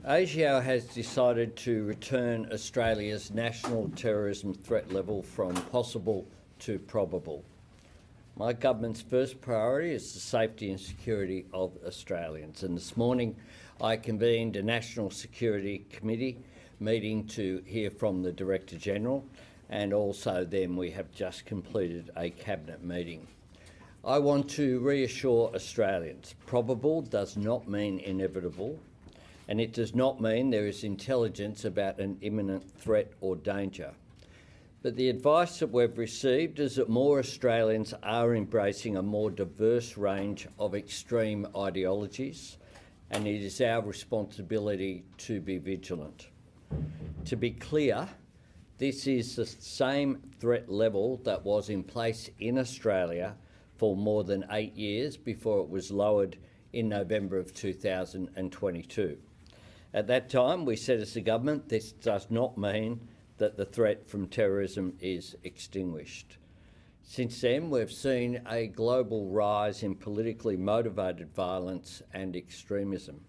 ASIO has decided to return Australia's national terrorism threat level from possible to probable. My government's first priority is the safety and security of Australians, and this morning I convened a National Security Committee meeting to hear from the Director-General, and also then we have just completed a Cabinet meeting. I want to reassure Australians, probable does not mean inevitable, and it does not mean there is intelligence about an imminent threat or danger. But the advice that we've received is that more Australians are embracing a more diverse range of extreme ideologies, and it is our responsibility to be vigilant. To be clear, this is the same threat level that was in place in Australia for more than 8 years before it was lowered in November of 2022. At that time, we said as a government, this does not mean that the threat from terrorism is extinguished. Since then, we've seen a global rise in politically motivated violence and extremism.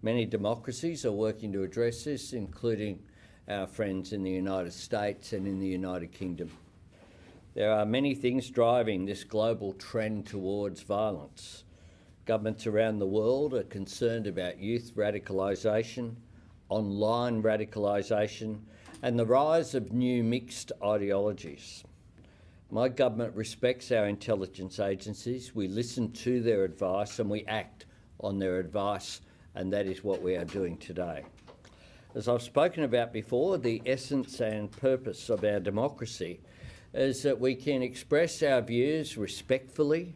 Many democracies are working to address this, including our friends in the United States and in the United Kingdom. There are many things driving this global trend towards violence. Governments around the world are concerned about youth radicalisation, online radicalisation, and the rise of new mixed ideologies. My government respects our intelligence agencies. We listen to their advice and we act on their advice, and that is what we are doing today. As I've spoken about before, the essence and purpose of our democracy is that we can express our views respectfully,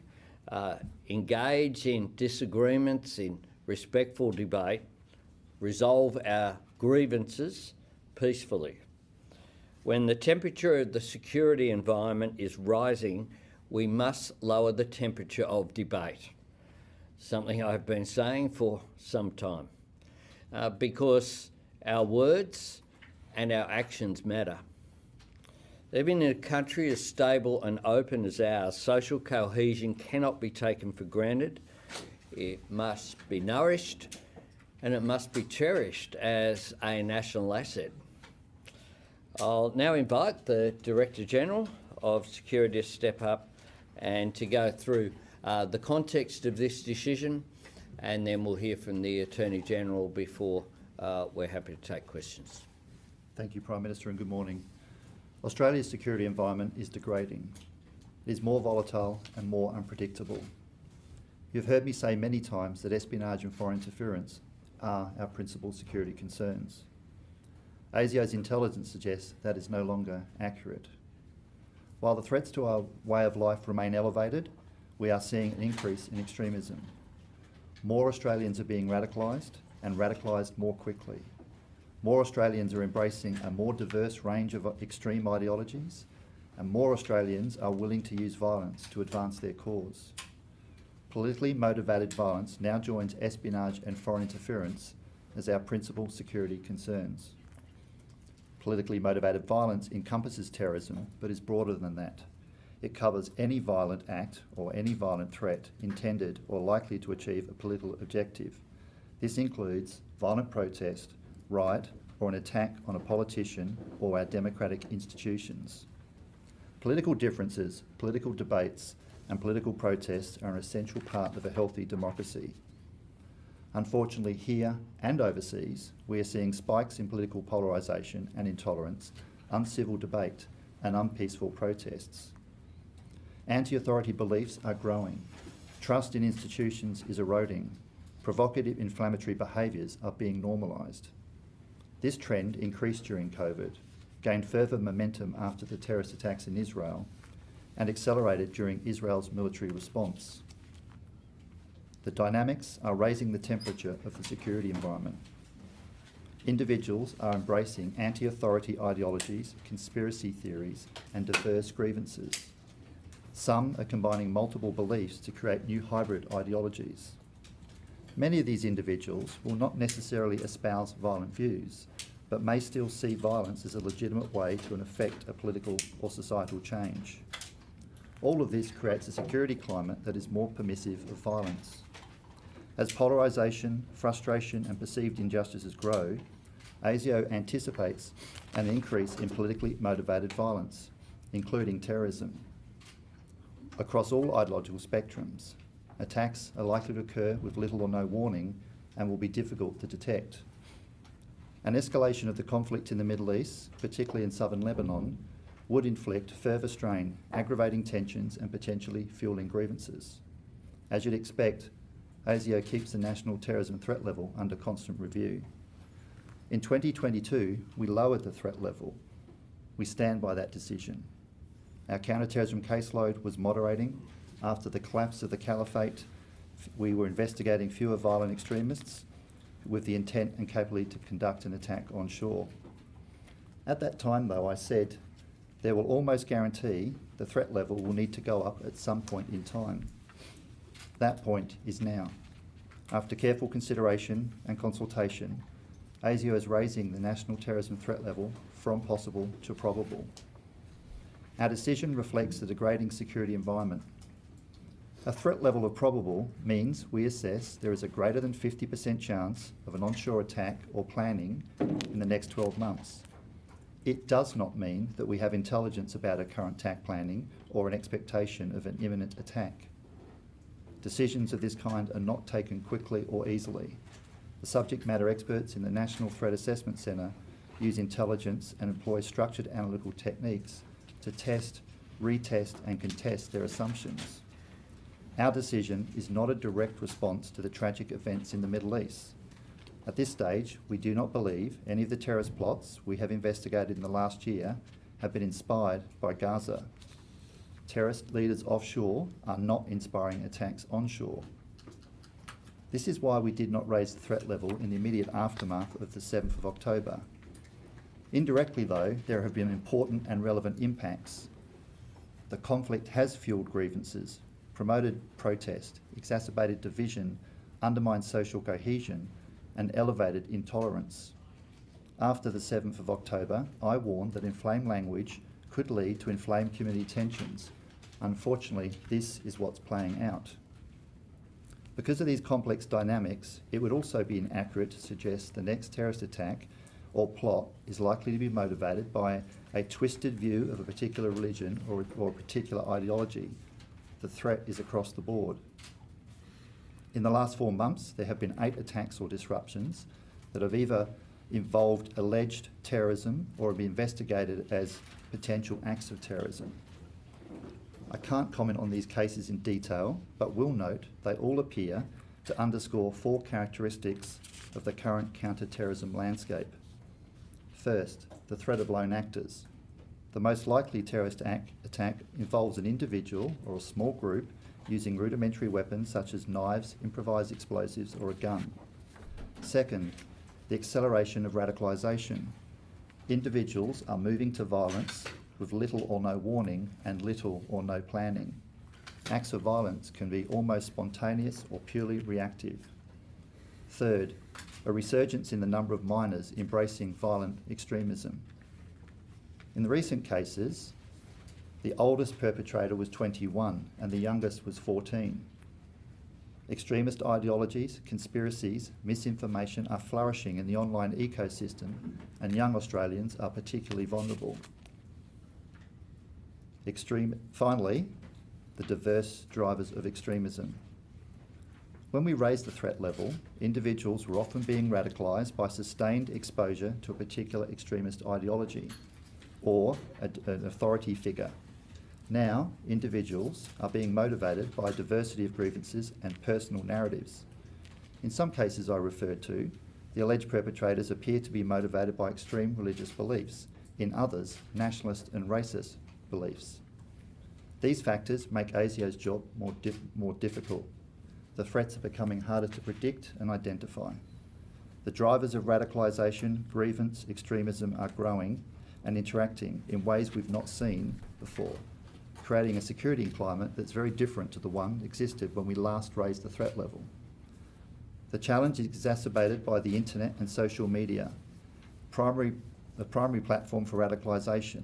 engage in disagreements in respectful debate, resolve our grievances peacefully. When the temperature of the security environment is rising, we must lower the temperature of debate, something I've been saying for some time, because our words and our actions matter. Living in a country as stable and open as ours, social cohesion cannot be taken for granted. It must be nourished and it must be cherished as a national asset. I'll now invite the Director-General of Security to step up and to go through the context of this decision, and then we'll hear from the Attorney-General before we're happy to take questions. Thank you, Prime Minister, and good morning. Australia's security environment is degrading. It is more volatile and more unpredictable. You've heard me say many times that espionage and foreign interference are our principal security concerns. ASIO's intelligence suggests that is no longer accurate. While the threats to our way of life remain elevated, we are seeing an increase in extremism. More Australians are being radicalised and radicalised more quickly. More Australians are embracing a more diverse range of extreme ideologies, and more Australians are willing to use violence to advance their cause. Politically motivated violence now joins espionage and foreign interference as our principal security concerns. Politically motivated violence encompasses terrorism, but is broader than that. It covers any violent act or any violent threat intended or likely to achieve a political objective. This includes violent protest, riot, or an attack on a politician or our democratic institutions. Political differences, political debates, and political protests are an essential part of a healthy democracy. Unfortunately, here and overseas, we are seeing spikes in political polarisation and intolerance, uncivil debate, and unpeaceful protests. Anti-authority beliefs are growing. Trust in institutions is eroding. Provocative inflammatory behaviours are being normalised. This trend increased during COVID, gained further momentum after the terrorist attacks in Israel, and accelerated during Israel's military response. The dynamics are raising the temperature of the security environment. Individuals are embracing anti-authority ideologies, conspiracy theories, and diverse grievances. Some are combining multiple beliefs to create new hybrid ideologies. Many of these individuals will not necessarily espouse violent views, but may still see violence as a legitimate way to effect a political or societal change. All of this creates a security climate that is more permissive of violence. As polarisation, frustration and perceived injustices grow, ASIO anticipates an increase in politically motivated violence, including terrorism. Across all ideological spectrums, attacks are likely to occur with little or no warning and will be difficult to detect. An escalation of the conflict in the Middle East, particularly in southern Lebanon, would inflict further strain, aggravating tensions and potentially fuelling grievances. As you'd expect, ASIO keeps the national terrorism threat level under constant review. In 2022, we lowered the threat level. We stand by that decision. Our counter-terrorism caseload was moderating. After the collapse of the caliphate, we were investigating fewer violent extremists with the intent and capability to conduct an attack on shore. At that time, though, I said, there will almost guarantee the threat level will need to go up at some point in time. That point is now. After careful consideration and consultation, ASIO is raising the national terrorism threat level from possible to probable. Our decision reflects the degrading security environment. A threat level of probable means we assess there is a greater than 50% chance of an onshore attack or planning in the next 12 months. It does not mean that we have intelligence about a current attack planning or an expectation of an imminent attack. Decisions of this kind are not taken quickly or easily. The subject matter experts in the National Threat Assessment Centre use intelligence and employ structured analytical techniques to test, retest and contest their assumptions. Our decision is not a direct response to the tragic events in the Middle East. At this stage, we do not believe any of the terrorist plots we have investigated in the last year have been inspired by Gaza. Terrorist leaders offshore are not inspiring attacks onshore. This is why we did not raise the threat level in the immediate aftermath of the 7th of October. Indirectly, though, there have been important and relevant impacts. The conflict has fueled grievances, promoted protest, exacerbated division, undermined social cohesion, and elevated intolerance. After the 7th of October, I warned that inflamed language could lead to inflamed community tensions. Unfortunately, this is what's playing out. Because of these complex dynamics, it would also be inaccurate to suggest the next terrorist attack or plot is likely to be motivated by a twisted view of a particular religion or a particular ideology. The threat is across the board. In the last 4 months, there have been 8 attacks or disruptions that have either involved alleged terrorism or have been investigated as potential acts of terrorism. I can't comment on these cases in detail, but will note they all appear to underscore 4 characteristics of the current counter-terrorism landscape. First, the threat of lone actors. The most likely terrorist attack involves an individual or a small group using rudimentary weapons such as knives, improvised explosives, or a gun. Second, the acceleration of radicalisation. Individuals are moving to violence with little or no warning and little or no planning. Acts of violence can be almost spontaneous or purely reactive. Third, a resurgence in the number of minors embracing violent extremism. In the recent cases, the oldest perpetrator was 21 and the youngest was 14. Extremist ideologies, conspiracies, misinformation are flourishing in the online ecosystem, and young Australians are particularly vulnerable. Finally, the diverse drivers of extremism. When we raised the threat level, individuals were often being radicalised by sustained exposure to a particular extremist ideology or an authority figure. Now, individuals are being motivated by a diversity of grievances and personal narratives. In some cases I referred to, the alleged perpetrators appear to be motivated by extreme religious beliefs, in others, nationalist and racist beliefs. These factors make ASIO's job more difficult. The threats are becoming harder to predict and identify. The drivers of radicalisation, grievance, extremism are growing and interacting in ways we've not seen before, creating a security climate that's very different to the one existed when we last raised the threat level. The challenge is exacerbated by the internet and social media, the primary platform for radicalisation,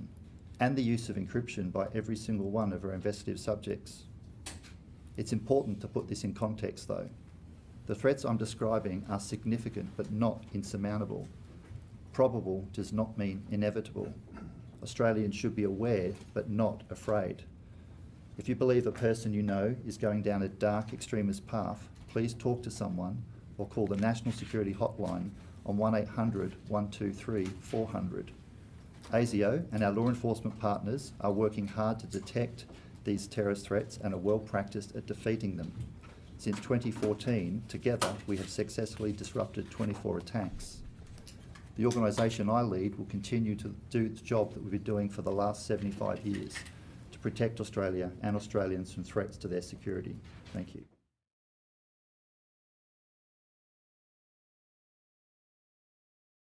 and the use of encryption by every single one of our investigative subjects. It's important to put this in context, though. The threats I'm describing are significant but not insurmountable. Probable does not mean inevitable. Australians should be aware but not afraid. If you believe a person you know is going down a dark extremist path, please talk to someone or call the National Security Hotline on 1800 123 400. ASIO and our law enforcement partners are working hard to detect these terrorist threats and are well practiced at defeating them. Since 2014, together we have successfully disrupted 24 attacks. The organisation I lead will continue to do the job that we've been doing for the last 75 years to protect Australia and Australians from threats to their security. Thank you.